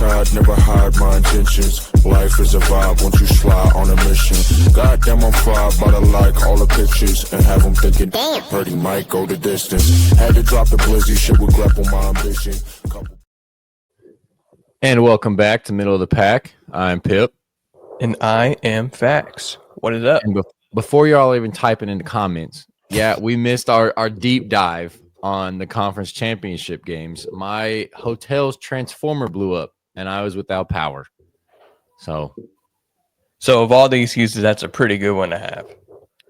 tired, never hide my intentions. Life is a vibe once you slide on a mission. Goddamn, I'm fired by the like all the pictures and have them thinking, damn, Birdie might go the distance. Had to drop the blizzy, shit would grapple my ambition. And welcome back to Middle of the Pack. I'm Pip. And I am Fax. What is up? And before y'all even typing in the comments, yeah, we missed our deep dive on the conference championship games. My hotel's transformer blew up, and I was without power. So of all the excuses, that's a pretty good one to have.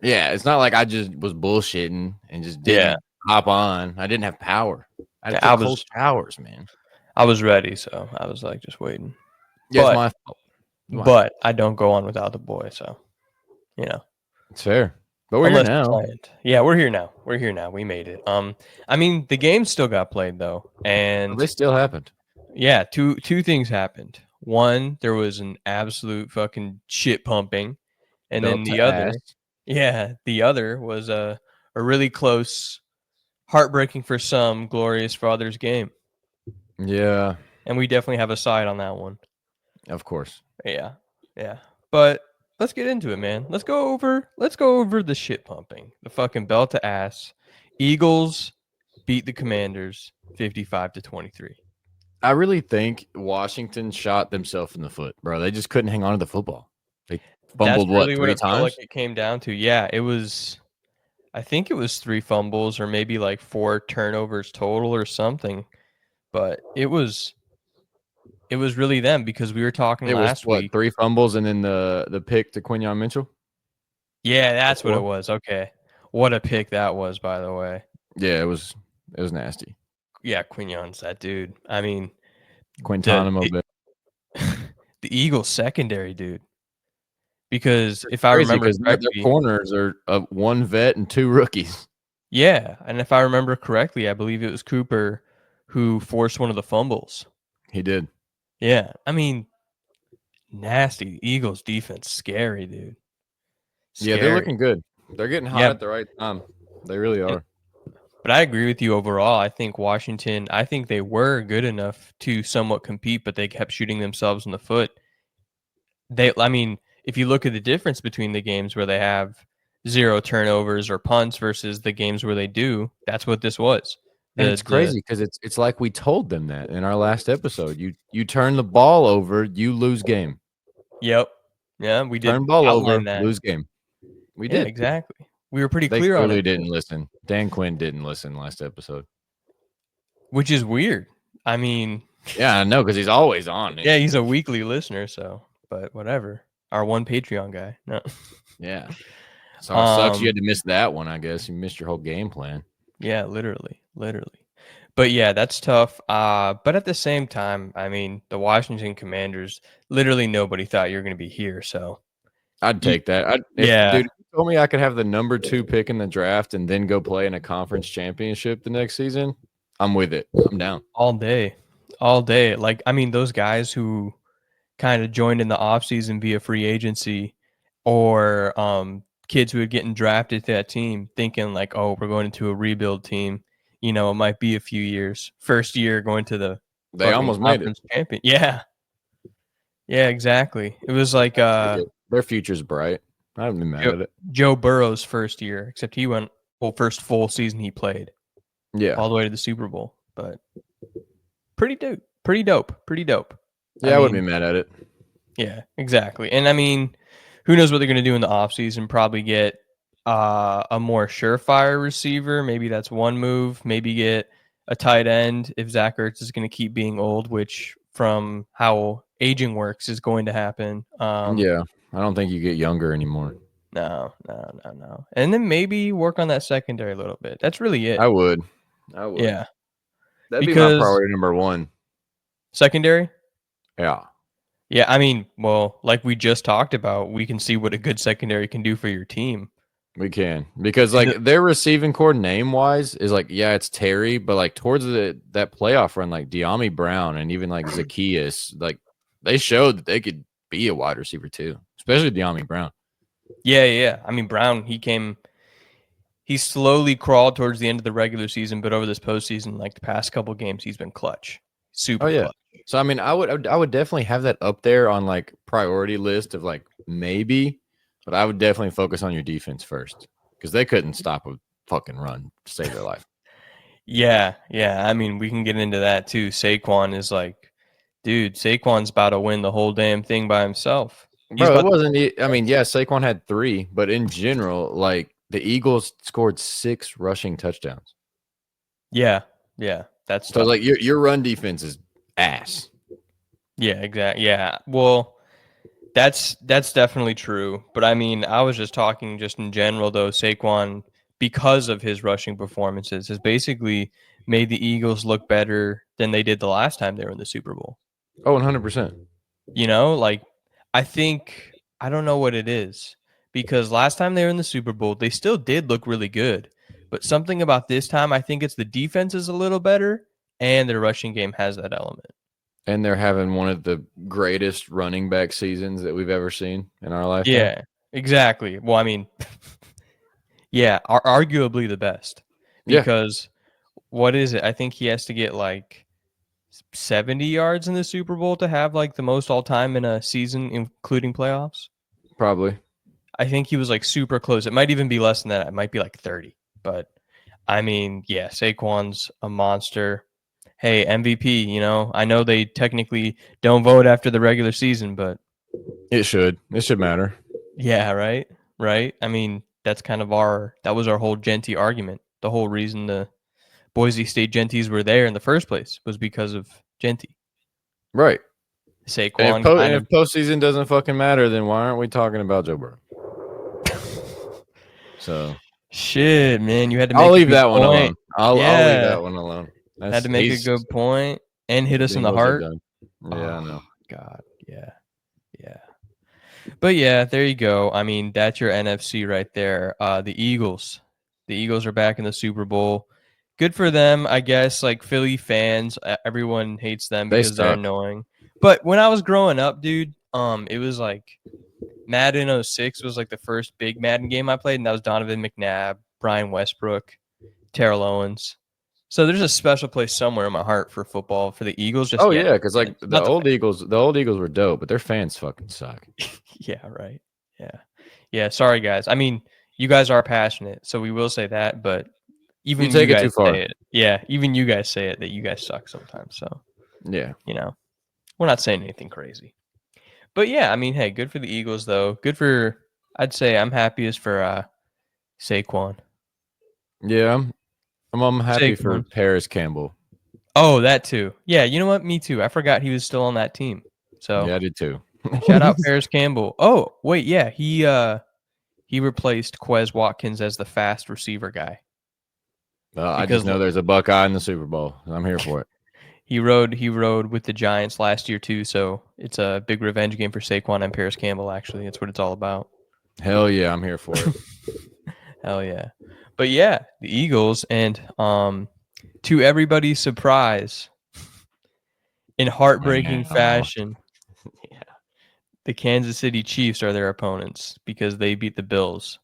Yeah, it's not like I just was bullshitting and just didn't hop on. I didn't have power. I had cold showers, man. I was ready, so I was like just waiting. Yeah, it's my fault. But I don't go on without the boy, so you know. It's fair. But we're here now. Yeah, we're here now. We're here now. We made it. I mean, the game still got played though, and they still happened. Yeah, two things happened. One, there was an absolute fucking shit pumping, and then the other was a really close, heartbreaking for some, glorious for others game. Yeah, and we definitely have a side on that one. Of course. Yeah. But let's get into it, man. Let's go over the shit pumping. The fucking belt to ass. Eagles beat the Commanders 55-23. I really think Washington shot themselves in the foot, bro. They just couldn't hang on to the football. They fumbled three times? Like it came down to. Yeah, it was. I think it was 3 fumbles or maybe like 4 turnovers total or something. But it was really them because we were talking last week. 3 fumbles and then the pick to Quinyon Mitchell? Yeah, that's what it was. Okay. What a pick that was, by the way. Yeah, it was nasty. Yeah, Quinyon's that dude. I mean, Quintanamo. The Eagles secondary, dude. Because if I remember correctly, their corners are 1 vet and 2 rookies. Yeah, and if I remember correctly, I believe it was Cooper who forced one of the fumbles. He did. Yeah, I mean, nasty. Eagles defense, scary, dude. Scary. Yeah, they're looking good. They're getting hot at the right time. They really are. But I agree with you overall. I think Washington, they were good enough to somewhat compete, but they kept shooting themselves in the foot. If you look at the difference between the games where they have 0 turnovers or punts versus the games where they do, that's what this was. And it's crazy because it's like we told them that in our last episode. You turn the ball over, you lose game. Yep. Yeah, we did. Turn ball over, lose game. We did. Exactly. We were pretty they clear on it. They clearly didn't listen. Dan Quinn didn't listen last episode. Which is weird. I mean... Yeah, I know, because he's always on it. Yeah, he's a weekly listener, so... But whatever. Our one Patreon guy. No. Yeah. So it sucks you had to miss that one, I guess. You missed your whole game plan. Yeah, literally. But yeah, that's tough. But at the same time, I mean, the Washington Commanders, literally nobody thought you were going to be here, so... I'd take that. Dude, if you told me I could have the number 2 pick in the draft and then go play in a conference championship the next season, I'm with it. I'm down. All day. Like, I mean, those guys who kind of joined in the offseason via free agency or kids who are getting drafted to that team thinking like, oh, we're going into a rebuild team. You know, it might be a few years. First year going to the they almost made it. Champion. Yeah. Yeah, exactly. It was like their future's bright. I haven't been mad at it. Joe Burrow's first year, except he went first full season he played. Yeah. All the way to the Super Bowl. But pretty dope. Yeah, I wouldn't be mad at it. Yeah, exactly. And I mean, who knows what they're gonna do in the offseason? Probably get a more surefire receiver. Maybe that's one move. Maybe get a tight end if Zach Ertz is gonna keep being old, which from how aging works is going to happen. Yeah. I don't think you get younger anymore. No. And then maybe work on that secondary a little bit. That's really it. I would. Yeah. That'd be my priority number 1. Secondary? Yeah. Yeah, I mean, well, like we just talked about, we can see what a good secondary can do for your team. We can. Because, like, their receiving core name-wise is, like, yeah, it's Terry, but, like, towards that playoff run, like, De'Ami Brown and even, like, Zacchaeus, like, they showed that they could be a wide receiver, too. Especially De'Ami Brown. Yeah. I mean, Brown, he slowly crawled towards the end of the regular season, but over this postseason, like the past couple games, he's been clutch. Super So I mean, I would definitely have that up there on like priority list of like maybe, but I would definitely focus on your defense first because they couldn't stop a fucking run to save their life. Yeah. I mean, we can get into that too. Saquon is like, dude, Saquon's about to win the whole damn thing by himself. He's Bro, it about to, wasn't. I mean, yeah, Saquon had 3, but in general, like the Eagles scored 6 rushing touchdowns. yeah. That's So tough. like your run defense is ass. Yeah, exactly. Yeah. Well, that's definitely true. But I mean, I was just talking just in general though, Saquon, because of his rushing performances, has basically made the Eagles look better than they did the last time they were in the Super Bowl. Oh, 100%. You know, like I think I don't know what it is because last time they were in the Super Bowl, they still did look really good. But something about this time, I think it's the defense is a little better and their rushing game has that element. And they're having one of the greatest running back seasons that we've ever seen in our lifetime. Yeah, exactly. Well, I mean, yeah, arguably the best Yeah, because what is it? I think he has to get like 70 yards in the Super Bowl to have like the most all time in a season, including playoffs. probably. I think he was like super close. It might even be less than that. It might be like 30. But I mean, yeah, Saquon's a monster. Hey, MVP, you know, I know they technically don't vote after the regular season, but It should. It should matter. yeah, right? Right? I mean, that's kind of that was our whole Genty argument. The whole reason the Boise State Genties were there in the first place was because of Genty. Right. And Saquon and kind if of postseason doesn't fucking matter, then why aren't we talking about Joe Burrow? So shit, man. You had to make I'll a leave good that one point. alone. I'll leave Yeah. that one alone. Had to make a good point and hit us in the Bengals are heart. done. Yeah, I Oh, know. God. Yeah. But yeah, there you go. I mean, that's your NFC right there. The Eagles. The Eagles are back in the Super Bowl. Good for them, I guess. Like Philly fans, everyone hates them They because they're suck. annoying. But when I was growing up, dude, it was like Madden 06 was like the first big Madden game I played, and that was Donovan McNabb, Brian Westbrook, Terrell Owens. So there's a special place somewhere in my heart for football for the Eagles. Just Oh yeah, yeah, because like the not old fans. Eagles were dope, but their fans fucking suck. Yeah, right. Yeah. Sorry, guys. I mean, you guys are passionate, so we will say that. But You even you take it too guys far. say it. Yeah, even you guys say it that you guys suck sometimes. So Yeah. you know, we're not saying anything crazy. But yeah, I mean, hey, good for the Eagles though. Good for. I'd say I'm happiest for Saquon. Yeah. I'm happy for Saquon. Paris Campbell. Oh, that too. Yeah, you know what? Me too. I forgot he was still on that team. So Yeah, I did too. shout out Paris Campbell. Oh, wait, yeah, he replaced Quez Watkins as the fast receiver guy. I Because just know there's a Buckeye in the Super Bowl. I'm here for it. he rode with the Giants last year too, so it's a big revenge game for Saquon and Paris Campbell. Actually, that's what it's all about. Hell yeah, I'm here for it. Hell yeah! But yeah, the Eagles and to everybody's surprise, in heartbreaking fashion, Yeah. the Kansas City Chiefs are their opponents because they beat the Bills.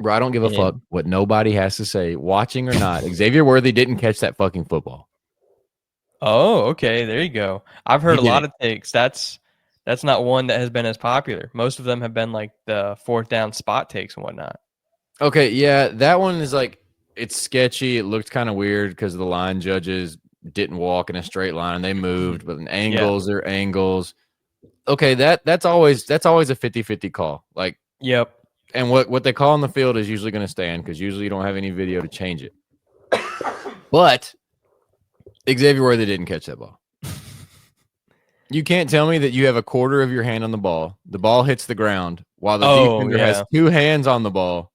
Bro, I don't give a fuck what nobody has to say, watching or not. Xavier Worthy didn't catch that fucking football. Oh, okay, there you go. I've heard He a lot didn't. of takes. That's not one that has been as popular. Most of them have been like the fourth down spot takes and whatnot. Okay, yeah, that one is like it's sketchy. It looked kind of weird because the line judges didn't walk in a straight line. They moved, but angles are angles. Okay, that's always a 50-50 call. Like, Yep. and what they call on the field is usually going to stand because usually you don't have any video to change it. But Xavier Worthy didn't catch that ball. You can't tell me that you have a quarter of your hand on the ball. The ball hits the ground while the defender has 2 hands on the ball,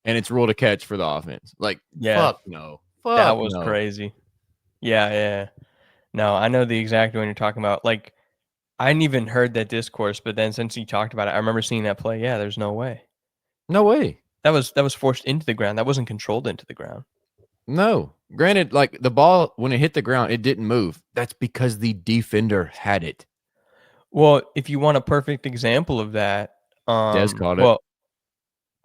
and it's ruled a catch for the offense. Like, fuck no. Fuck That was no. crazy. Yeah. No, I know the exact one you're talking about. Like, I hadn't even heard that discourse, but then since you talked about it, I remember seeing that play. Yeah, there's no way. No way. That was forced into the ground. That wasn't controlled into the ground. No. Granted, like the ball, when it hit the ground, it didn't move. That's because the defender had it. Well, if you want a perfect example of that, Dez caught it.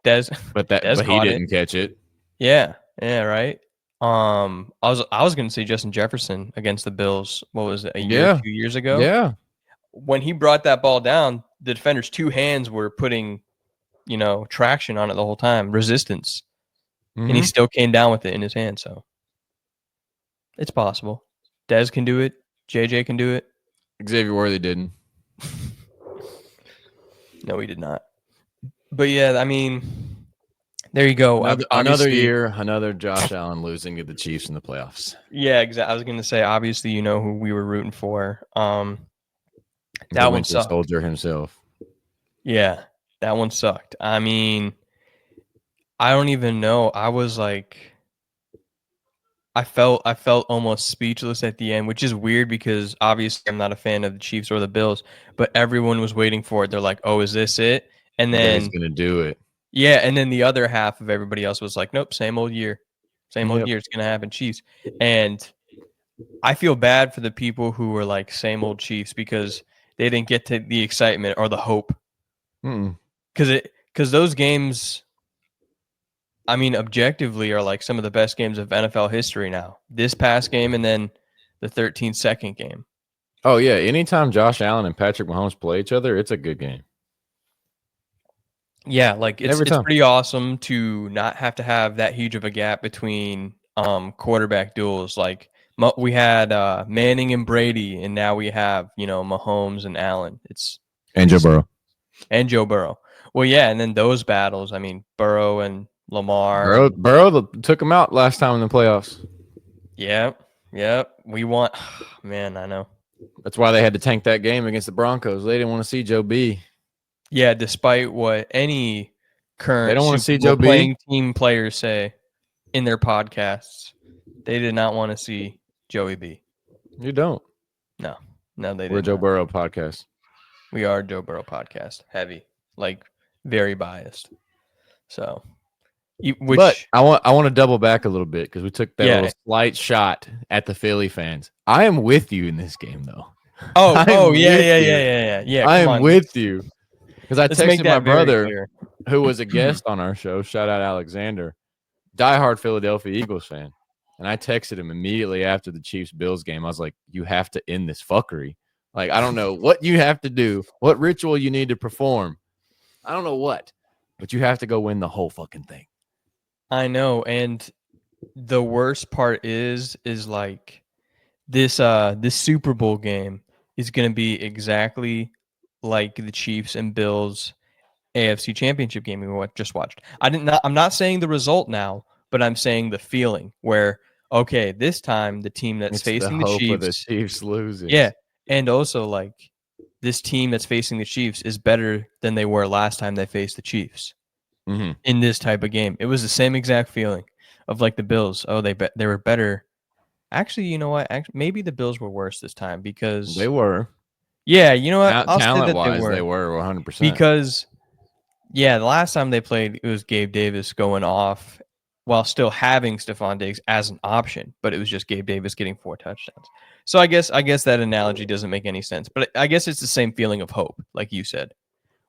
Dez, But Dez he caught didn't it. catch it. Yeah, right. I was going to say Justin Jefferson against the Bills. What was it? A year, Yeah. 2 years ago? Yeah. When he brought that ball down, the defender's two hands were putting, traction on it the whole time, resistance. And he Mhm. still came down with it in his hand. So it's possible. Dez can do it. JJ can do it. Xavier Worthy didn't. No, he did not. But yeah, I mean, there you go. Another Obviously, year, another Josh Allen losing to the Chiefs in the playoffs. yeah, exactly. I was gonna say, obviously, you know who we were rooting for. The That one Winter sucked. Soldier himself. Yeah, that one sucked. I mean, I don't even know. I was like, I felt almost speechless at the end, which is weird because obviously I'm not a fan of the Chiefs or the Bills, but everyone was waiting for it. They're like, "Oh, is this it?" And That he's then gonna do it. yeah, and then the other half of everybody else was like, "Nope, same old year, same old Yep. year. It's gonna happen, Chiefs." And I feel bad for the people who were like same old Chiefs because they didn't get to the excitement or the hope Mm-mm. because those games, I mean, objectively are like some of the best games of NFL history now. This past game and then the 13-second game. Oh yeah. Anytime Josh Allen and Patrick Mahomes play each other, it's a good game. Yeah, like Every it's time. pretty awesome to not have to have that huge of a gap between quarterback duels. Like we had Manning and Brady, and now we have Mahomes and Allen. And Joe Burrow. And Joe Burrow. Well, yeah, and then those battles. I mean, Burrow and Lamar. And, Burrow took him out last time in the playoffs. yep. We want. Man, I know. That's why they had to tank that game against the Broncos. They didn't want to see Joe B. Yeah, despite what any current They don't wanna see Super Bowl Joe B. playing team players say in their podcasts, they did not want to see Joey B. You don't. No, they We're a did Joe not. Burrow podcast. We are a Joe Burrow podcast, heavy, like very biased. So, But I want to double back a little bit because we took that Yeah. little slight shot at the Philly fans. I am with you in this game, though. Oh, yeah. I Come am on. with you because I Let's make texted that my very brother, clear. who was a guest on our show. Shout out Alexander, diehard Philadelphia Eagles fan, and I texted him immediately after the Chiefs Bills game. I was like, "You have to end this fuckery. Like, I don't know what you have to do, what ritual you need to perform. I don't know what, but you have to go win the whole fucking thing." I know, and the worst part is like this Super Bowl game is going to be exactly like the Chiefs and Bills AFC Championship game we just watched. I'm not saying the result now, but I'm saying the feeling where okay, this time the team that's It's facing the the hope of the Chiefs, Chiefs losing. yeah, and also like this team that's facing the Chiefs is better than they were last time they faced the Chiefs Mm-hmm. in this type of game. It was the same exact feeling of like the Bills. Oh, they were better. Actually, you know what? Maybe the Bills were worse this time because They were. yeah, you know what? I'll say Talent that wise, they were 100%. because yeah, the last time they played, it was Gabe Davis going off while still having Stephon Diggs as an option, but it was just Gabe Davis getting 4 touchdowns. So I guess that analogy doesn't make any sense, but I guess it's the same feeling of hope, like you said,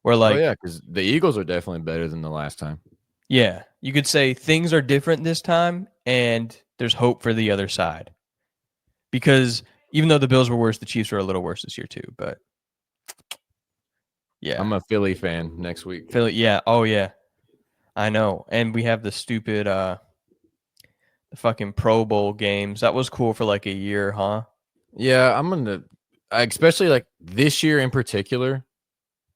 where like oh yeah, because the Eagles are definitely better than the last time. yeah, you could say things are different this time, and there's hope for the other side. Because even though the Bills were worse, the Chiefs were a little worse this year too. But yeah, I'm a Philly fan next week. Philly. Yeah. Oh yeah, I know. And we have the stupid the fucking Pro Bowl games. That was cool for like a year, huh? Yeah, I'm gonna, especially like this year in particular.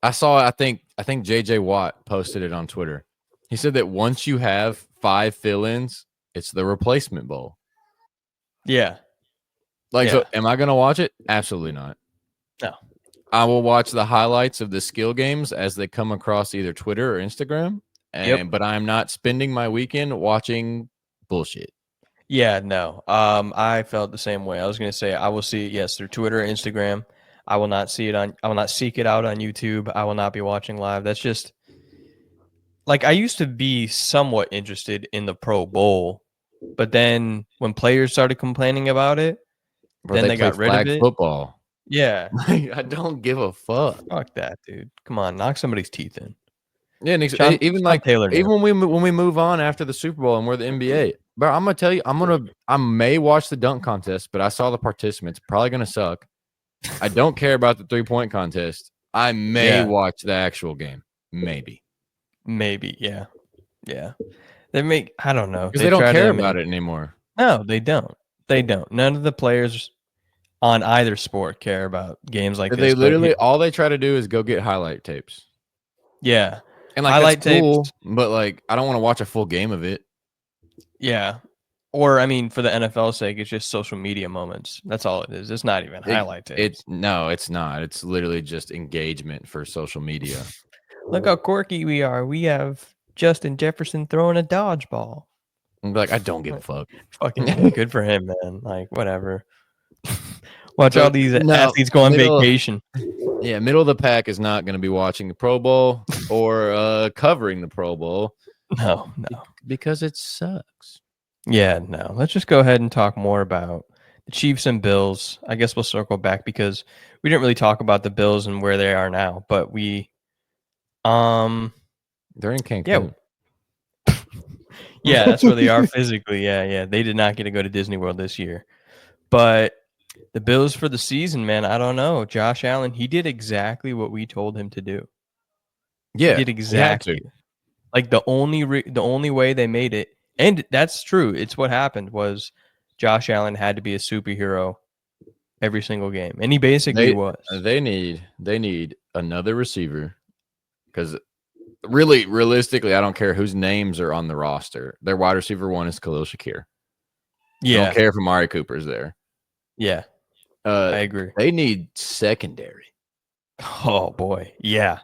I saw. I think JJ Watt posted it on Twitter. He said that once you have 5 fill-ins, it's the replacement bowl. Yeah. Like, Yeah. so am I gonna watch it? Absolutely not. No. I will watch the highlights of the skill games as they come across either Twitter or Instagram. But I'm not spending my weekend watching bullshit. Yeah, no. I felt the same way. I was gonna say I will see it, yes, through Twitter or Instagram. I will not seek it out on YouTube. I will not be watching live. That's just like I used to be somewhat interested in the Pro Bowl, but then when players started complaining about it, Bro, then they play got rid of flag it. football. Yeah. I don't give a fuck. Fuck that, dude. Come on, knock somebody's teeth in. Yeah, Sean even Taylor knew. even when we move on after the Super Bowl and we're the NBA, But I'm gonna tell you, I may watch the dunk contest, but I saw the participants. Probably gonna suck. I don't care about the 3-point contest. I may watch the actual game. Maybe. Yeah. I don't know. Because they don't care about it anymore. No, they don't. None of the players on either sport care about games like this. They literally all they try to do is go get highlight tapes. Yeah. And like highlight that's cool, tapes, but like I don't want to watch a full game of it. yeah. Or I mean, for the NFL's sake, it's just social media moments. That's all it is. It's not even highlight tapes. It's not. It's literally just engagement for social media. Look how quirky we are. We have Justin Jefferson throwing a dodgeball. I'm like, I don't give a fuck. Fucking good for him, man. Like, whatever. Watch all these athletes go on vacation. Yeah, middle of the pack is not going to be watching the Pro Bowl or covering the Pro Bowl. No. Because it sucks. Yeah, no. Let's just go ahead and talk more about the Chiefs and Bills. I guess we'll circle back because we didn't really talk about the Bills and where they are now, but we they're in Cancun. Yeah, that's where they are physically. Yeah. They did not get to go to Disney World this year. But the Bills for the season, man, I don't know. Josh Allen, he did exactly what we told him to do. Yeah. He did exactly. Like the only way they made it, and that's true. It's what happened was Josh Allen had to be a superhero every single game, and he basically was. They need another receiver because really, realistically, I don't care whose names are on the roster. Their wide receiver one is Khalil Shakir. Yeah, I don't care if Amari Cooper's there. Yeah, I agree. They need secondary. Oh boy, yeah.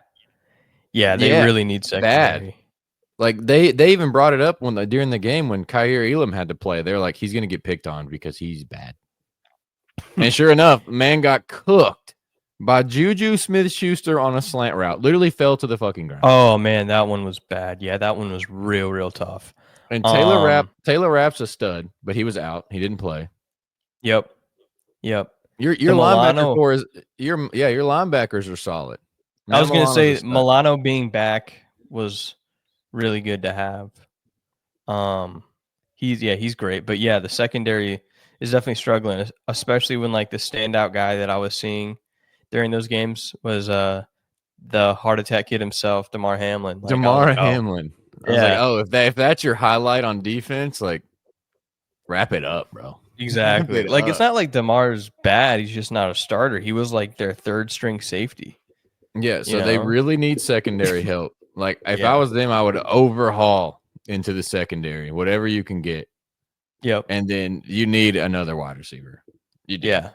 They really need secondary. Bad. Like they even brought it up during the game when Khair Elam had to play. They're like, he's gonna get picked on because he's bad. And sure enough, man got cooked by Juju Smith-Schuster on a slant route. Literally fell to the fucking ground. Oh man, that one was bad. Yeah, that one was real tough. And Taylor Rapp's a stud, but he was out. He didn't play. Yep. Your linebacker core is your linebackers are solid. I was gonna say Milano being back was really good to have. He's great, but yeah, the secondary is definitely struggling, especially when like the standout guy that I was seeing during those games was the heart attack kid himself, Damar Hamlin. Hamlin. I was like, if that's your highlight on defense, like wrap it up, bro. Exactly. Like it's not like Damar's bad, he's just not a starter. He was like their third string safety. Yeah, so they really need secondary help. Like if I was them, I would overhaul into the secondary, whatever you can get. Yep. And then you need another wide receiver. You do. Yeah.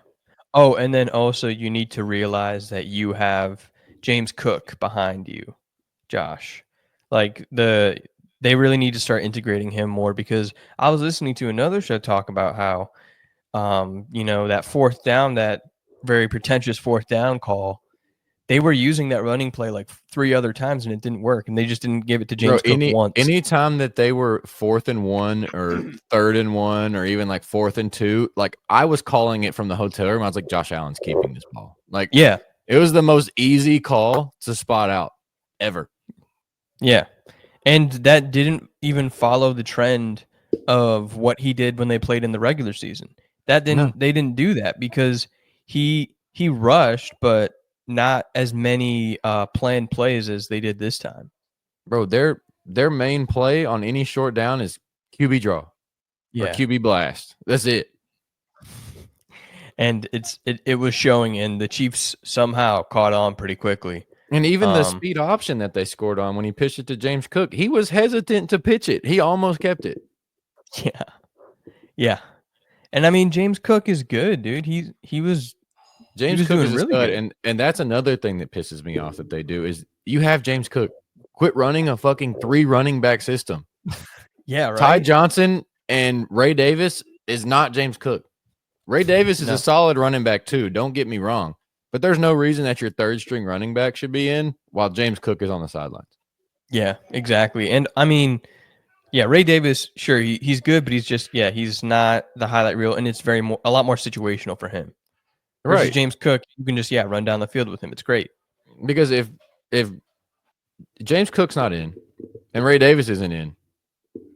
Oh, and then also you need to realize that you have James Cook behind you, Josh. Like they really need to start integrating him more because I was listening to another show talk about how, that fourth down, that very pretentious fourth down call, they were using that running play like 3 other times and it didn't work, and they just didn't give it to James Cook once. Anytime that they were 4th and 1 or 3rd and 1 or even like 4th and 2, like I was calling it from the hotel room. I was like, Josh Allen's keeping this ball. Like, yeah, it was the most easy call to spot out ever. Yeah, and that didn't even follow the trend of what he did when they played in the regular season. They didn't do that because he rushed, but not as many planned plays as they did this time. Bro, their main play on any short down is QB draw or QB blast. That's it. And it was showing, and the Chiefs somehow caught on pretty quickly. And even the speed option that they scored on when he pitched it to James Cook, he was hesitant to pitch it. He almost kept it. Yeah. And I mean, James Cook is good, dude. James Cook is really good. And that's another thing that pisses me off that they do is you have James Cook. Quit running a fucking 3 running back system. Yeah, right. Ty Johnson and Ray Davis is not James Cook. Ray Davis is a solid running back too. Don't get me wrong. But there's no reason that your 3rd string running back should be in while James Cook is on the sidelines. Yeah, exactly. And I mean, Ray Davis, sure, he's good, but he's not the highlight reel, and it's a lot more situational for him. Versus James Cook, you can just run down the field with him. It's great. Because if James Cook's not in and Ray Davis isn't in,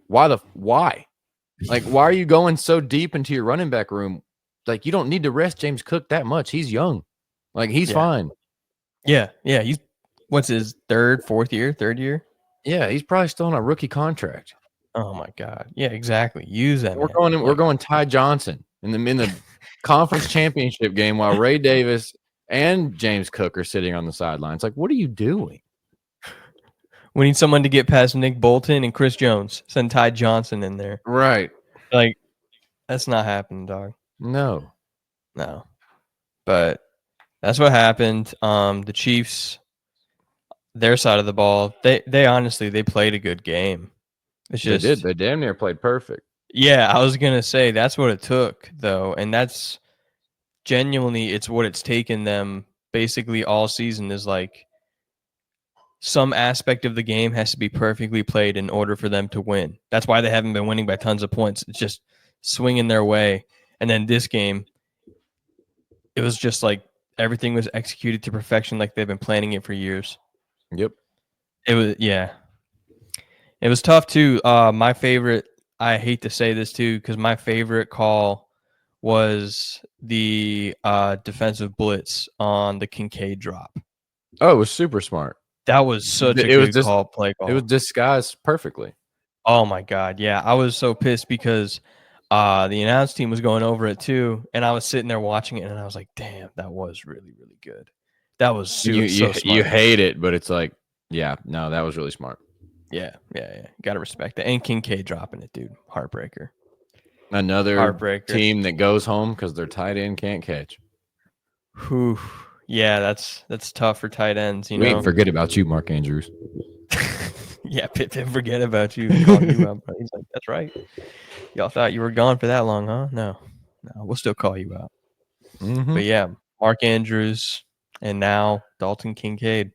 why? Like, why are you going so deep into your running back room? Like, you don't need to rest James Cook that much. He's young. Like, he's fine. Yeah. He's what's his third year? Yeah, he's probably still on a rookie contract. Oh my God. Yeah, exactly. Use that. We're going Ty Johnson in the conference championship game while Ray Davis and James Cook are sitting on the sidelines. Like, what are you doing? We need someone to get past Nick Bolton and Chris Jones. Send Ty Johnson in there. Right. Like, that's not happening, dog. No. But that's what happened. The Chiefs, their side of the ball, they honestly they played a good game. It's just They did. They damn near played perfect. Yeah, I was gonna say that's what it took though, and that's genuinely it's what it's taken them basically all season is like some aspect of the game has to be perfectly played in order for them to win. That's why they haven't been winning by tons of points. It's just swinging their way. And then this game, it was just like everything was executed to perfection like they've been planning it for years. Yep. It was It was tough too. My favorite, I hate to say this too, because my favorite call was the defensive blitz on the Kincaid drop. Oh, it was super smart. That was such a good play call. It was disguised perfectly. Oh my God. Yeah. I was so pissed because the announce team was going over it too. And I was sitting there watching it and I was like, damn, that was really, really good. That was so smart. You hate it, but it's like, yeah, no, that was really smart. Yeah. Got to respect that. And Kincaid dropping it, dude. Heartbreaker. Another team that goes home because their tight end can't catch. Whew. Yeah, that's tough for tight ends. You we know, ain't forget about you, Mark Andrews. Yeah, Pip didn't forget about you. He called you out, bro. He's like, that's right. Y'all thought you were gone for that long, huh? No, we'll still call you out. Mm-hmm. But yeah, Mark Andrews and now Dalton Kincaid.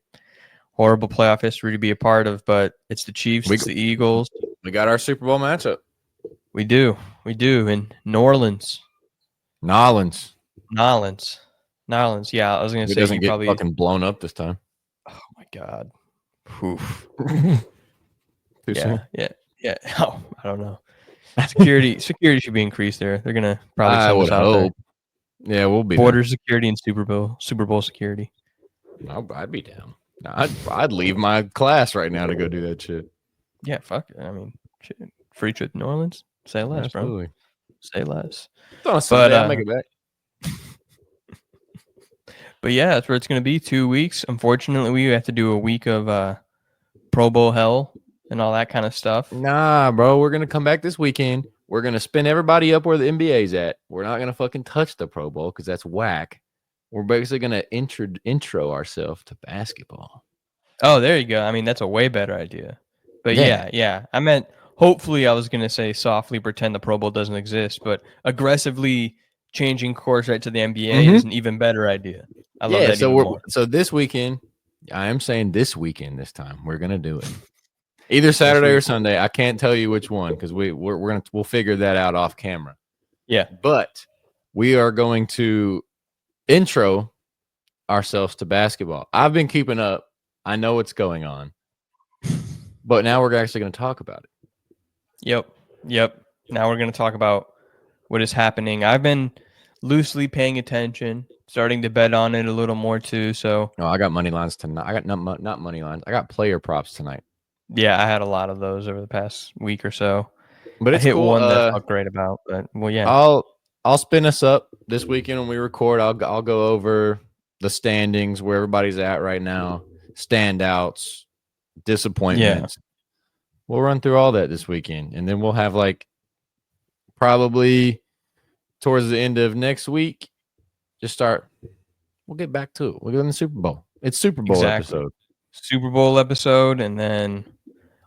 Horrible playoff history to be a part of, but it's the Chiefs, it's the Eagles. We got our Super Bowl matchup. We do in New Orleans. Nolans. Yeah, I was gonna say doesn't get probably fucking blown up this time. Oh my God. Oof. Yeah. Oh, I don't know. Security should be increased there. They're gonna probably send us out there. Yeah, we'll be Border security and Super Bowl security. I'd be down. I'd leave my class right now to go do that shit. Yeah, fuck it. I mean, shit. Free trip to New Orleans. Say less, Absolutely. bro. Say less. It's on a Sunday, I'll make it back. But yeah, that's where it's going to be. 2 weeks. Unfortunately, we have to do a week of Pro Bowl hell and all that kind of stuff. Nah, bro. We're going to come back this weekend. We're going to spin everybody up where the NBA's at. We're not going to fucking touch the Pro Bowl because that's whack. We're basically going to intro ourselves to basketball. Oh, there you go. I mean, that's a way better idea. But yeah. I meant, hopefully, I was going to say softly pretend the Pro Bowl doesn't exist, but aggressively changing course right to the NBA is an even better idea. I love that. So this weekend, I am saying this weekend. This time we're gonna do it either Saturday or Sunday. I can't tell you which one because we'll figure that out off camera. Yeah, but we are going to intro ourselves to basketball. I've been keeping up. I know what's going on, but now we're actually going to talk about it. Yep. Now we're going to talk about what is happening. I've been loosely paying attention, starting to bet on it a little more too. So, I got money lines tonight. I got not money lines. I got player props tonight. Yeah, I had a lot of those over the past week or so. But it's I hit cool. one that I felt great about. But yeah, I'll spin us up this weekend when we record. I'll go over the standings where everybody's at right now, standouts, disappointments. Yeah. We'll run through all that this weekend, and then we'll have probably towards the end of next week, we'll get back to it. We'll go in the Super Bowl. It's Super Bowl episode. Super Bowl episode, and then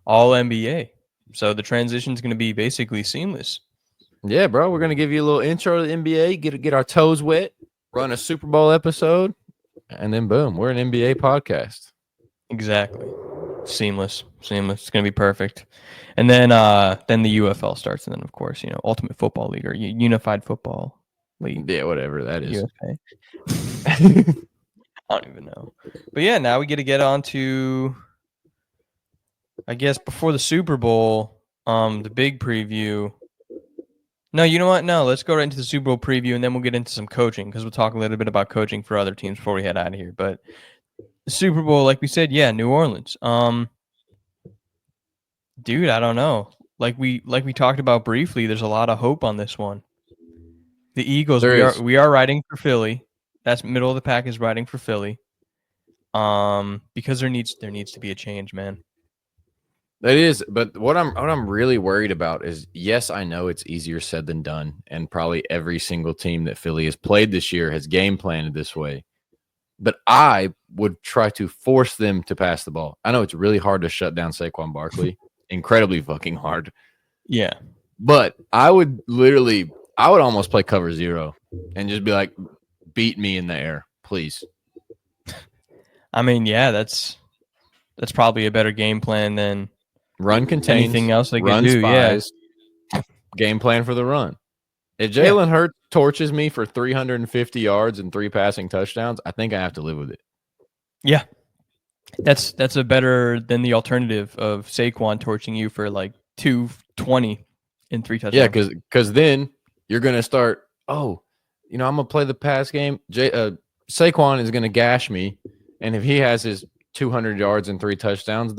all NBA. So the transition is going to be basically seamless. Yeah, bro. We're going to give you a little intro to the NBA, get our toes wet, run a Super Bowl episode, and then boom, we're an NBA podcast. Exactly. Seamless. It's going to be perfect. And then the UFL starts, and then of course, Ultimate Football League or Unified Football League. Yeah, whatever that is. UFA. I don't even know. But yeah, now we get on to, I guess, before the Super Bowl, the big preview. No, you know what? No, let's go right into the Super Bowl preview, and then we'll get into some coaching because we'll talk a little bit about coaching for other teams before we head out of here. But the Super Bowl, like we said, yeah, New Orleans. Dude, I don't know. Like we talked about briefly, there's a lot of hope on this one. The Eagles, we are riding for Philly. That's middle of the pack is riding for Philly. Because there needs to be a change, man. That is, but what I'm really worried about is, yes, I know it's easier said than done, and probably every single team that Philly has played this year has game planned this way. But I would try to force them to pass the ball. I know it's really hard to shut down Saquon Barkley, incredibly fucking hard. Yeah, but I would almost play cover 0 and just be like, beat me in the air, please. I mean, yeah, that's probably a better game plan than run contains, anything else they run could do. Spies, game plan for the run. If Jalen Hurts torches me for 350 yards and 3 passing touchdowns, I think I have to live with it. Yeah, that's a better than the alternative of Saquon torching you for like 220 and 3 touchdowns. Yeah, because then you're gonna start. Oh, I'm gonna play the pass game. Saquon is gonna gash me, and if he has his 200 yards and 3 touchdowns,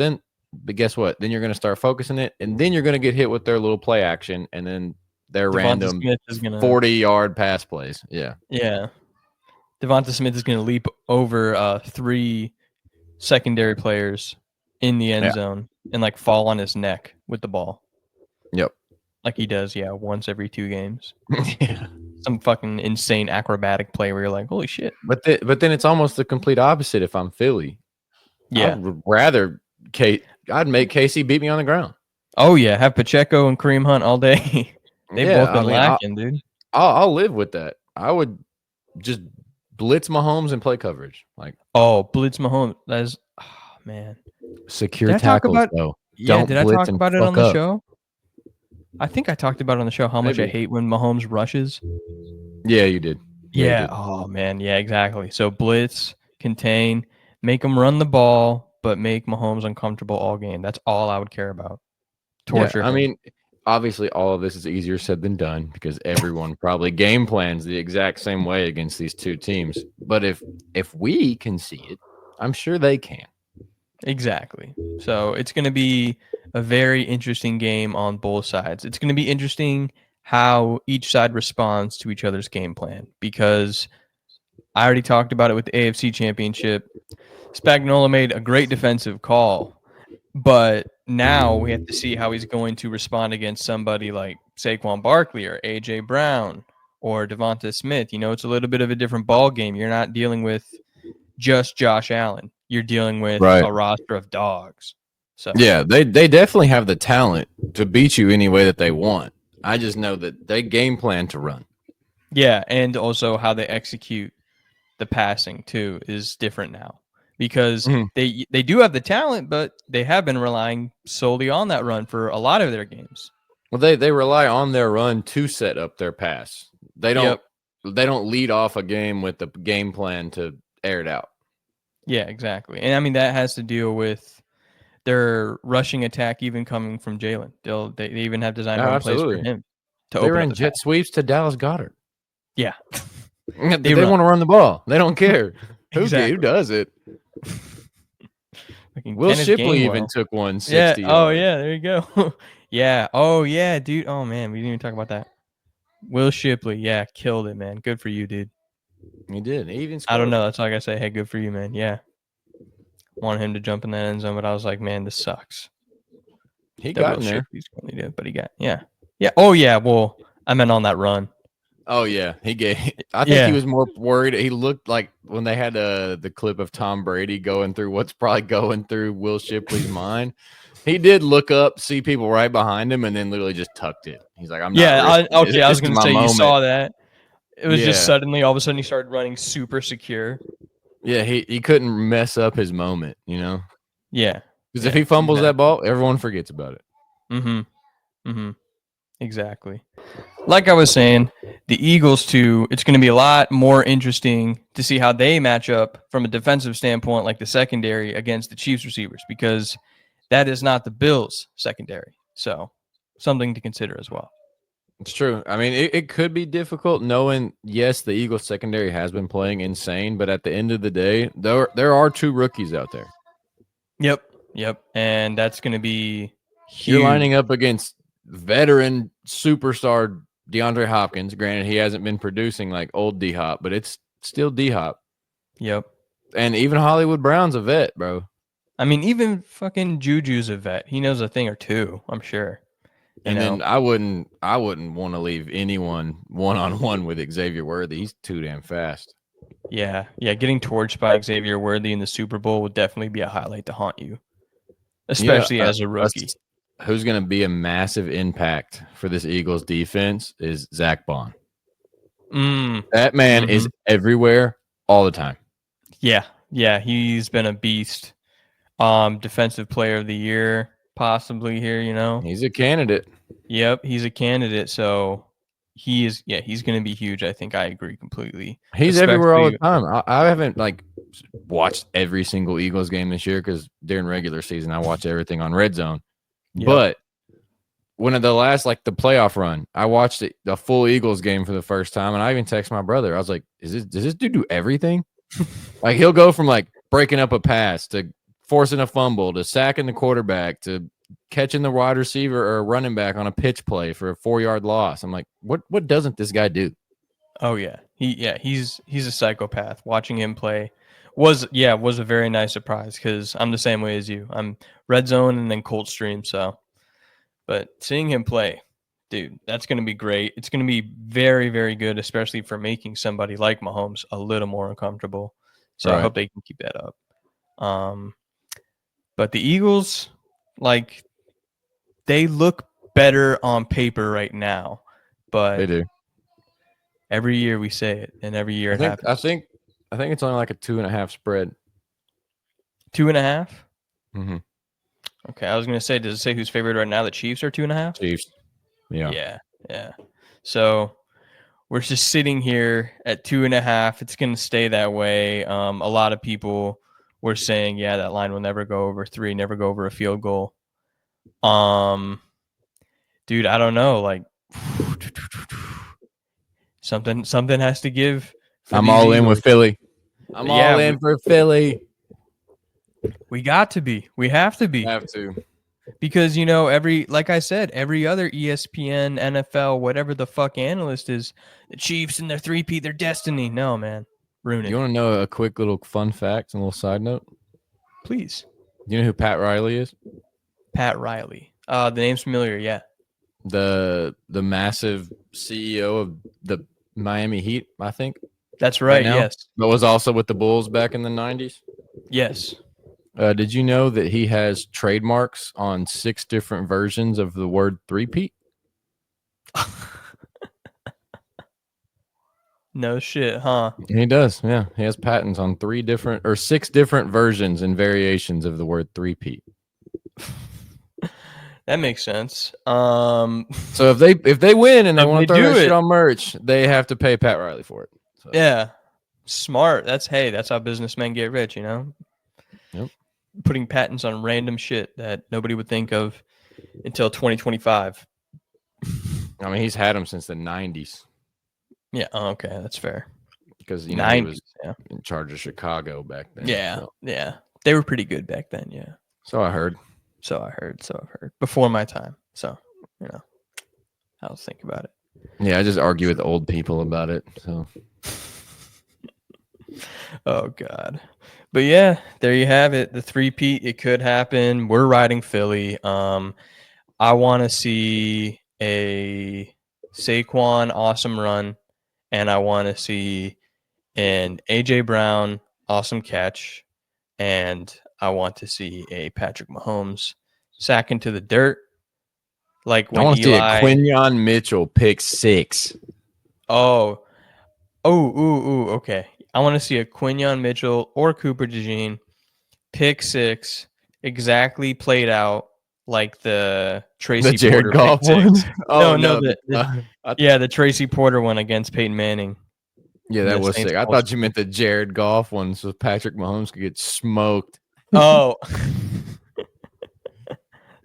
but guess what? Then you're gonna start focusing it, and then you're gonna get hit with their little play action, and then their random 40-yard pass plays. Yeah. Devonta Smith is gonna leap over 3 secondary players in the end zone and like fall on his neck with the ball. Yep. Like he does, once every 2 games. Yeah. Some fucking insane acrobatic play where you're like, holy shit. But then it's almost the complete opposite if I'm Philly. Yeah. I'd rather I'd make Casey beat me on the ground. Oh yeah, have Pacheco and Kareem Hunt all day. They've both been lacking, dude. I'll live with that. I would just blitz Mahomes and play coverage. Blitz Mahomes. That is, man. Secure tackles, though. Yeah, did I talk about it on the show? I think I talked about it on the show how much I hate when Mahomes rushes. Yeah, you did. Yeah. You did. Oh, man. Yeah, exactly. So blitz, contain, make them run the ball, but make Mahomes uncomfortable all game. That's all I would care about. Torture. Yeah, I mean, obviously, all of this is easier said than done because everyone probably game plans the exact same way against these 2 teams. But if we can see it, I'm sure they can. Exactly. So it's going to be a very interesting game on both sides. It's going to be interesting how each side responds to each other's game plan because I already talked about it with the AFC Championship. Spagnuolo made a great defensive call, but now we have to see how he's going to respond against somebody like Saquon Barkley or A.J. Brown or Devonta Smith. It's a little bit of a different ball game. You're not dealing with just Josh Allen. You're dealing with a roster of dogs. So yeah, they definitely have the talent to beat you any way that they want. I just know that they game plan to run. Yeah, and also how they execute the passing too is different now because they do have the talent, but they have been relying solely on that run for a lot of their games. Well, they rely on their run to set up their pass. They don't lead off a game with the game plan to air it out. Yeah, exactly. And I mean, that has to deal with their rushing attack even coming from Jalen. They even have designed run plays for him. They ran jet sweeps to Dallas Goedert. Yeah. they want to run the ball. They don't care. Exactly. Who does it? Will Shipley even took one 60 yards. Oh, yeah. There you go. Yeah. Oh, yeah, dude. Oh, man. We didn't even talk about that. Will Shipley. Yeah. Killed it, man. Good for you, dude. He did. He even scored. I don't know. That's all I got to say. Hey, good for you, man. Yeah. Wanted him to jump in that end zone, but I was like, man, this sucks. He got in there. But he got, yeah. Yeah. Oh, yeah. Well, I meant on that run. Oh, yeah. I think he was more worried. He looked like when they had the clip of Tom Brady going through what's probably going through Will Shipley's mind. He did look up, see people right behind him, and then literally just tucked it. He's like, I'm not. Yeah. I was going to say you saw that. It was just suddenly, all of a sudden, he started running super secure. Yeah, he couldn't mess up his moment, Yeah. Because if he fumbles that ball, everyone forgets about it. Mm-hmm. Exactly. Like I was saying, the Eagles, too, it's going to be a lot more interesting to see how they match up from a defensive standpoint, like the secondary against the Chiefs receivers, because that is not the Bills secondary. So something to consider as well. It's true. I mean, it could be difficult knowing, yes, the Eagles secondary has been playing insane, but at the end of the day, there are 2 rookies out there. Yep. And that's going to be You're huge. lining up against veteran superstar DeAndre Hopkins. Granted, he hasn't been producing like old D-Hop, but it's still D-Hop. Yep. And even Hollywood Brown's a vet, bro. I mean, even fucking Juju's a vet. He knows a thing or two, I'm sure. Then I wouldn't want to leave anyone one-on-one with Xavier Worthy. He's too damn fast. Yeah. Getting torched by Xavier Worthy in the Super Bowl would definitely be a highlight to haunt you, especially as a rookie. Who's going to be a massive impact for this Eagles defense is Zach Bond. That man is everywhere all the time. Yeah, he's been a beast. Defensive player of the year, possibly here, He's a candidate. Yep, he's a candidate. So he's going to be huge. I think I agree completely. He's everywhere all the time. I haven't watched every single Eagles game this year because during regular season I watch everything on Red Zone. Yep. But one of the last, the playoff run, I watched the full Eagles game for the first time, and I even texted my brother. I was like, does this dude do everything? He'll go from breaking up a pass to forcing a fumble to sacking the quarterback to catching the wide receiver or running back on a pitch play for a 4-yard loss. I'm like, what doesn't this guy do? Oh yeah. He's a psychopath. Watching him play was a very nice surprise because I'm the same way as you. I'm Red Zone and then Cold Stream, but seeing him play, dude, that's going to be great. It's going to be very, very good, especially for making somebody like Mahomes a little more uncomfortable. So I hope they can keep that up. But the Eagles, they look better on paper right now, but they do. Every year we say it, and every year it happens. I think it's only a 2.5 spread. 2.5? Mm-hmm. Okay, I was going to say, does it say who's favored right now? The Chiefs are 2.5? Chiefs. Yeah. So we're just sitting here at 2.5. It's going to stay that way. A lot of people were saying, that line will never go over 3, never go over a field goal. Dude, I don't know. Something has to give. I'm all in with Philly. I'm all in for Philly. We got to be. We have to be. Have to. Because, like I said, every other ESPN, NFL, whatever the fuck analyst is, the Chiefs and their 3-peat, their destiny. No, man. Ruin it. You want to know a quick little fun fact and a little side note? Please. Do you know who Pat Riley is? Pat Riley. The name's familiar, yeah. The massive CEO of the Miami Heat, I think. That's right, yes. But was also with the Bulls back in the 90s. Yes. Did you know that he has trademarks on 6 different versions of the word 3-peat? No shit, huh? He does, yeah. He has patents on 6 different versions and variations of the word 3-peat. That makes sense. So if they win and they want to throw that shit on merch, they have to pay Pat Riley for it. So. Yeah, smart. That's how businessmen get rich. Yep. Putting patents on random shit that nobody would think of until 2025. I mean, he's had them since the 90s. Yeah. Oh, okay, that's fair. Because he was in charge of Chicago back then. Yeah. So. Yeah. They were pretty good back then. Yeah. So I heard. Before my time. So, I'll think about it. Yeah, I just argue with old people about it. So. Oh, God. But yeah, there you have it. The 3-peat, it could happen. We're riding Philly. I want to see a Saquon awesome run, and I want to see an A.J. Brown awesome catch, and I want to see a Patrick Mahomes sack into the dirt. Like when I want to see a Quinyon Mitchell pick 6. Oh, okay. I want to see a Quinyon Mitchell or Cooper DeJean pick 6 exactly played out like the Tracy Jared Porter Goff one. The Tracy Porter one against Peyton Manning. Yeah, that was sick. I thought you meant the Jared Goff one, so Patrick Mahomes could get smoked. Oh,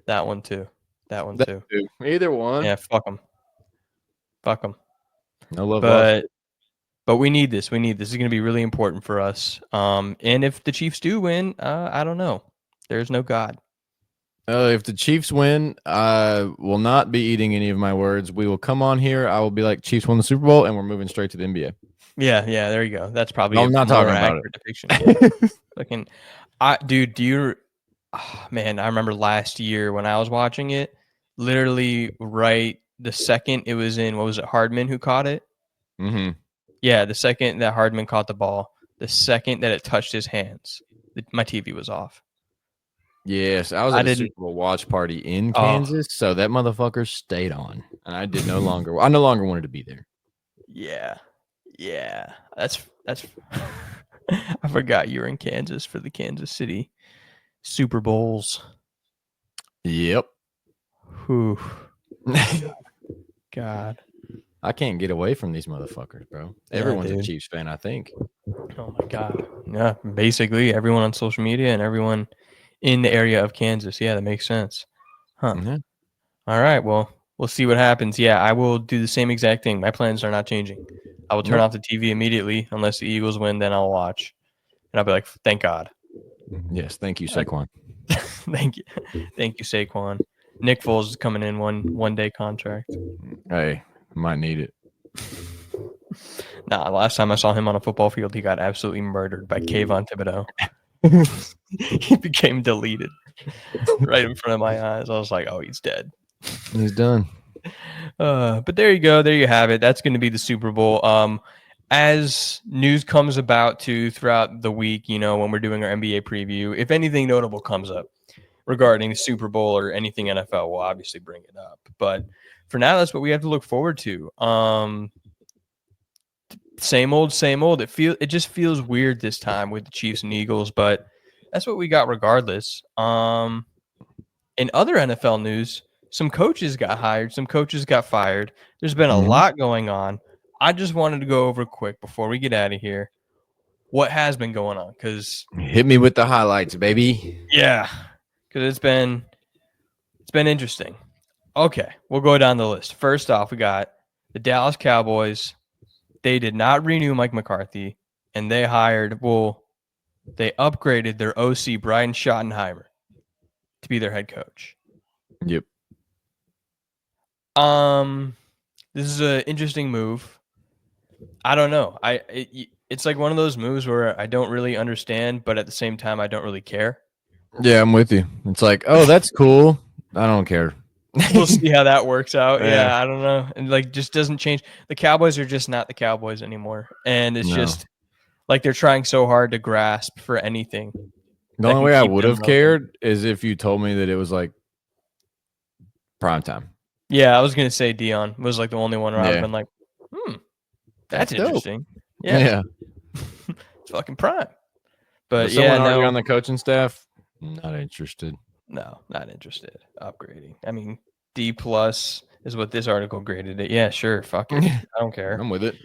that one too. Either one. Yeah, fuck them. Fuck them. No love lost. But we need this. This is going to be really important for us. And if the Chiefs do win, I don't know. There's no God. If the Chiefs win, I will not be eating any of my words. We will come on here. I will be like, Chiefs won the Super Bowl, and we're moving straight to the NBA. Yeah, there you go. That's probably I'm not talking about accurate depiction. Fucking, dude, man, I remember last year when I was watching it, literally right the second it was in, what was it, Hardman who caught it? Mm-hmm. Yeah, the second that Hardman caught the ball, the second that it touched his hands, my TV was off. Yes, I was at a Super Bowl watch party in Kansas, so that motherfucker stayed on, and I no longer wanted to be there. Yeah, that's. I forgot you were in Kansas for the Kansas City Super Bowls. Yep. Whew. God. I can't get away from these motherfuckers, bro. Everyone's a Chiefs fan, I think. Oh my God. Yeah, basically everyone on social media and everyone in the area of Kansas. Yeah, that makes sense. Huh. Mm-hmm. All right. Well, we'll see what happens. Yeah, I will do the same exact thing. My plans are not changing. I will turn off the TV immediately unless the Eagles win. Then I'll watch, and I'll be like, "Thank God." Yes, thank you, Saquon. Thank you, Saquon. Nick Foles is coming in one day contract. Hey, might need it. Nah, last time I saw him on a football field, he got absolutely murdered by Kayvon Thibodeau. He became deleted right in front of my eyes. I was like, "Oh, he's dead. He's done." But there you go. There you have it. That's going to be the Super Bowl. As news comes about too throughout the week, when we're doing our NBA preview, if anything notable comes up regarding the Super Bowl or anything NFL, we'll obviously bring it up. But for now, that's what we have to look forward to. Same old. It just feels weird this time with the Chiefs and Eagles, but that's what we got regardless. In other NFL news, some coaches got hired, some coaches got fired. There's been a lot going on. I just wanted to go over quick before we get out of here what has been going on, because hit me with the highlights, baby. Yeah, because it's been interesting. Okay, we'll go down the list. First off, we got the Dallas Cowboys. They did not renew Mike McCarthy, and they upgraded their OC, Brian Schottenheimer, to be their head coach. Yep. This is an interesting move. I don't know. It's like one of those moves where I don't really understand, but at the same time, I don't really care. Yeah, I'm with you. It's like, oh, that's cool. I don't care. We'll see how that works out. Yeah, I don't know. And just doesn't change. The Cowboys are just not the Cowboys anymore. And it's just like they're trying so hard to grasp for anything. The only way I would have cared is if you told me that it was like prime time. Yeah, I was going to say Dion was like the only one where I've been like, that's interesting. Yeah. It's fucking prime. But someone already on the coaching staff, not interested. No, not interested. Upgrading. I mean, D+ is what this article graded it. Yeah, sure. Fuck it. I don't care. I'm with it.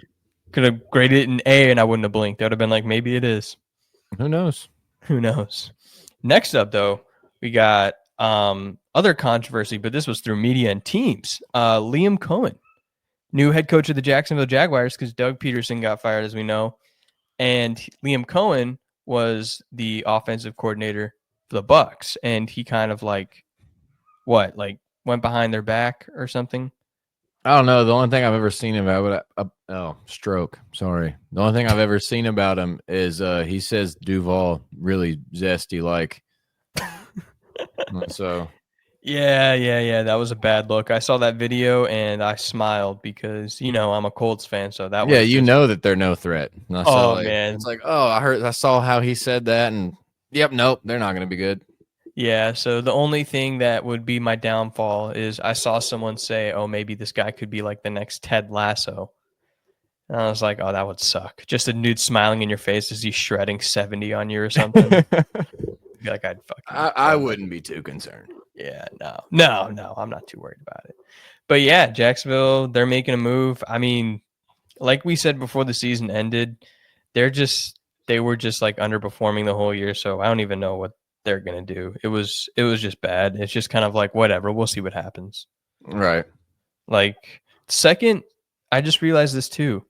Could have graded it an A and I wouldn't have blinked. I would have been like, maybe it is. Who knows? Next up, though, we got other controversy, but this was through media and teams. Liam Cohen, new head coach of the Jacksonville Jaguars, because Doug Peterson got fired, as we know. And Liam Cohen was the offensive coordinator for the Bucks, and he kind of went behind their back or something. I don't know. The only thing I've ever seen about stroke. Sorry. The only thing I've ever seen about him is he says Duval really zesty like. So. Yeah. That was a bad look. I saw that video and I smiled because I'm a Colts fan, so that was that they're no threat. Man, it's like I saw how he said that, and nope, they're not going to be good. Yeah, so the only thing that would be my downfall is I saw someone say, "Oh, maybe this guy could be like the next Ted Lasso," and I was like, "Oh, that would suck." Just a dude smiling in your face as he's shredding 70 on you or something. Like I wouldn't be too concerned. Yeah, no, I'm not too worried about it. But yeah, Jacksonville, they're making a move. I mean, like we said before the season ended, they were just like underperforming the whole year. So I don't even know what they're gonna do. It was just bad. It's just kind of like whatever. We'll see what happens. Right. Like second I just realized this too.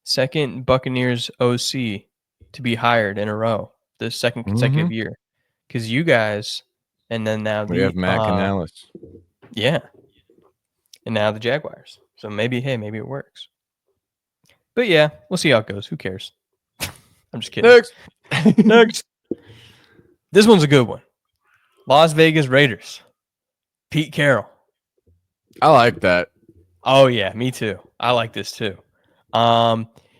Second Buccaneers OC to be hired in a row, the second consecutive year. Because you guys, and then now We have Matt Canales. Yeah. And now the Jaguars. So maybe it works. But yeah, we'll see how it goes. Who cares? I'm just kidding. Next. This one's a good one. Las Vegas Raiders. Pete Carroll. I like that. Oh yeah, me too. I like this too.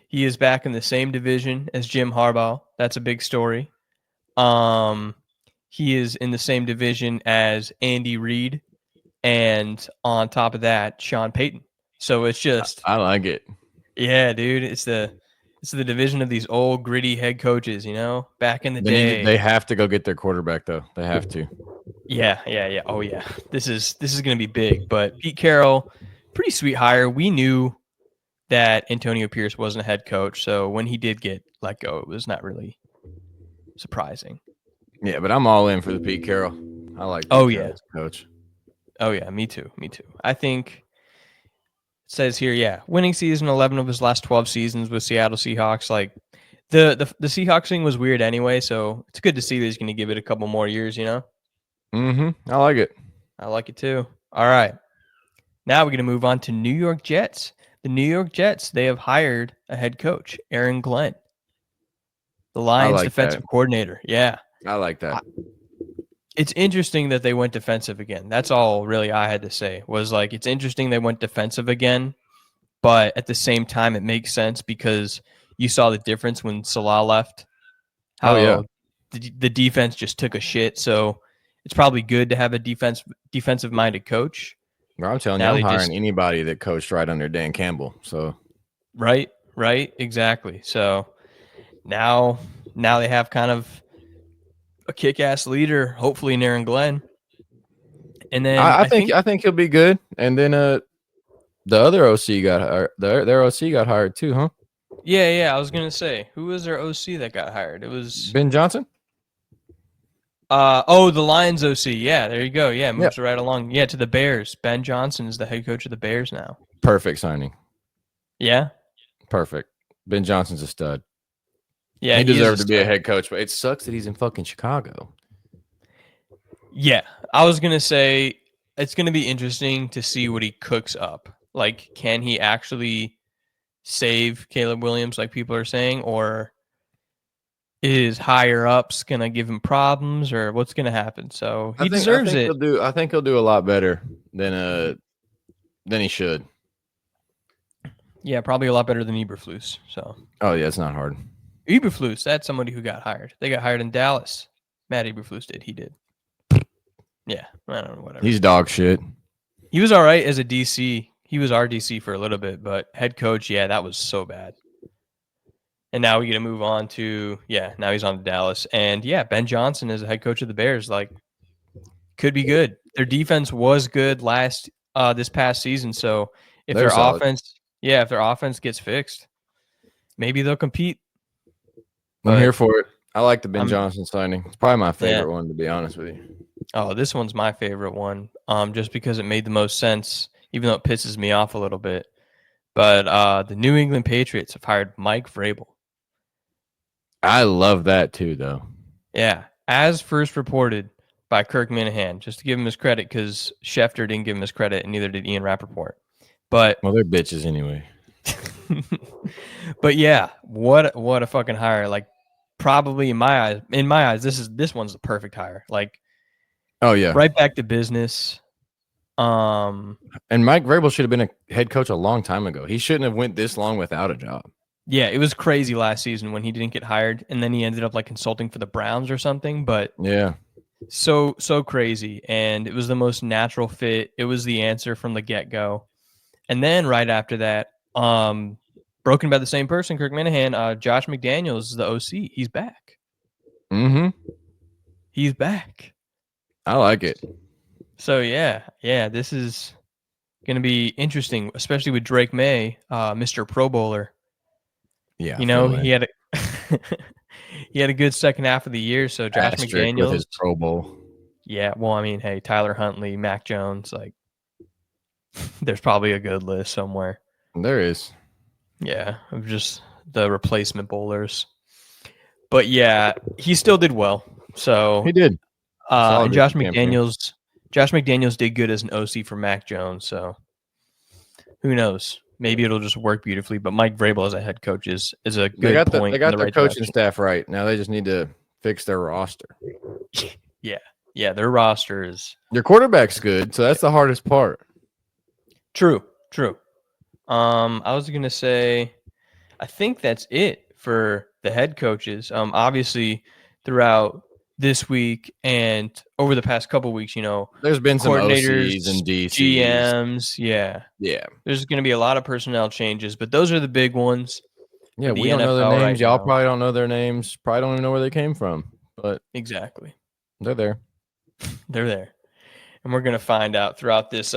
He is back in the same division as Jim Harbaugh. That's a big story. He is in the same division as Andy Reid, and on top of that, Sean Payton. So it's just, I like it. yeah, dude. It's the division of these old gritty head coaches. Back in the day. They have to go get their quarterback though. They have to. Yeah. Oh yeah. This is going to be big. But Pete Carroll, pretty sweet hire. We knew that Antonio Pierce wasn't a head coach, so when he did get let go, it was not really surprising. Yeah, but I'm all in for the Pete Carroll. I like. Oh Pete yeah, Carroll as coach. Oh yeah, me too. I think it says here, yeah, winning season 11 of his last 12 seasons with Seattle Seahawks. Like the Seahawks thing was weird anyway, so it's good to see that he's going to give it a couple more years. I like it. I like it too. All right, now we're going to move on to New York Jets. The New York Jets, they have hired a head coach, Aaron Glenn, the Lions defensive coordinator. Yeah. I like that. It's interesting that they went defensive again. That's all really I had to say was like, it's interesting they went defensive again, but at the same time, it makes sense because you saw the difference when Salah left. The defense just took a shit. So it's probably good to have a defensive-minded coach. Well, I'm telling you, I'm hiring anybody that coached right under Dan Campbell. So right, exactly. So now they have kind of a kick-ass leader, hopefully in Aaron Glenn. And then I think he'll be good. And then the other OC their OC got hired too, huh? Yeah. I was gonna say, who was their OC that got hired? It was Ben Johnson. The Lions OC. Yeah, there you go. Yeah, moves right along. Yeah, to the Bears. Ben Johnson is the head coach of the Bears now. Perfect signing. Yeah. Perfect. Ben Johnson's a stud. Yeah, he deserved to be a head coach, but it sucks that he's in fucking Chicago. Yeah, I was gonna say it's gonna be interesting to see what he cooks up. Like, can he actually save Caleb Williams, like people are saying, or is higher ups gonna give him problems, or what's gonna happen? So he deserves it. I think he'll do a lot better than he should. Yeah, probably a lot better than Eberflus. So. Oh yeah, it's not hard. Eberflus, that's somebody who got hired. They got hired in Dallas. Matt Eberflus did. He did. Yeah, I don't know, whatever. He's dog shit. He was all right as a DC. He was our DC for a little bit, but head coach, yeah, that was so bad. And now we get to move on to, now he's on to Dallas. And yeah, Ben Johnson is the head coach of the Bears. Like, could be good. Their defense was good this past season. So if their offense gets fixed, maybe they'll compete. I'm here for it. I like the Ben Johnson signing. It's probably my favorite one, to be honest with you. Oh, this one's my favorite one, just because it made the most sense, even though it pisses me off a little bit. But the New England Patriots have hired Mike Vrabel. I love that too, though. Yeah, as first reported by Kirk Minahan, just to give him his credit, because Schefter didn't give him his credit, and neither did Ian Rappaport. But they're bitches anyway. But yeah, what a fucking hire! Like, probably in my eyes, this one's the perfect hire. Like, oh yeah, right back to business. And Mike Vrabel should have been a head coach a long time ago. He shouldn't have went this long without a job. Yeah, it was crazy last season when he didn't get hired, and then he ended up like consulting for the Browns or something. But yeah, so crazy, and it was the most natural fit. It was the answer from the get-go. And then right after that, broken by the same person, Kirk Minahan, Josh McDaniels is the OC. He's back. Mm-hmm. He's back. I like it. So yeah, this is going to be interesting, especially with Drake May, Mr. Pro Bowler. Yeah, he had a good second half of the year. So Josh McDaniels with his Pro Bowl. Yeah, well, I mean, hey, Tyler Huntley, Mac Jones, like, there's probably a good list somewhere. There is. Yeah, of just the replacement bowlers. But yeah, he still did well. So He did. Solid and Josh rookie campaign. McDaniels did good as an OC for Mac Jones. So who knows? Maybe it'll just work beautifully. But Mike Vrabel as a head coach is a good They got point in the their right coaching direction. staff right. Now they just need to fix their roster. Yeah, their roster is Your quarterback's good, so that's the hardest part. true. I was gonna say, I think that's it for the head coaches. Obviously, throughout this week and over the past couple weeks, There's been some coordinators, OCs and DCs. GMs, yeah. There's going to be a lot of personnel changes, but those are the big ones. Yeah, the we don't know their NFL names. right Y'all now. probably don't know their names. Probably don't even know where they came from. But Exactly. they're there. They're there. And we're going to find out throughout this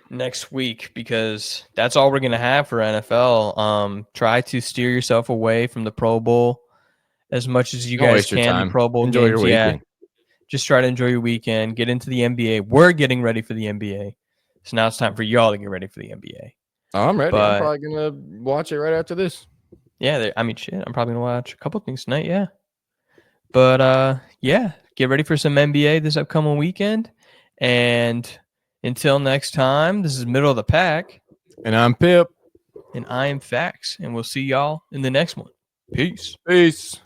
next week because that's all we're going to have for NFL. Try to steer yourself away from the Pro Bowl as much as you Don't guys waste your can. time. The Pro Bowl Enjoy games, your weekend. just try to enjoy your weekend. Get into the NBA. We're getting ready for the NBA. So now it's time for y'all to get ready for the NBA. Oh, I'm ready. But- I'm probably gonna watch it right after this. Yeah, I'm probably gonna watch a couple things tonight. Yeah, but yeah, get ready for some NBA this upcoming weekend. And until next time, this is Middle of the Pack, And I'm Pip. and I am Fax, and we'll see y'all in the next one. Peace. Peace.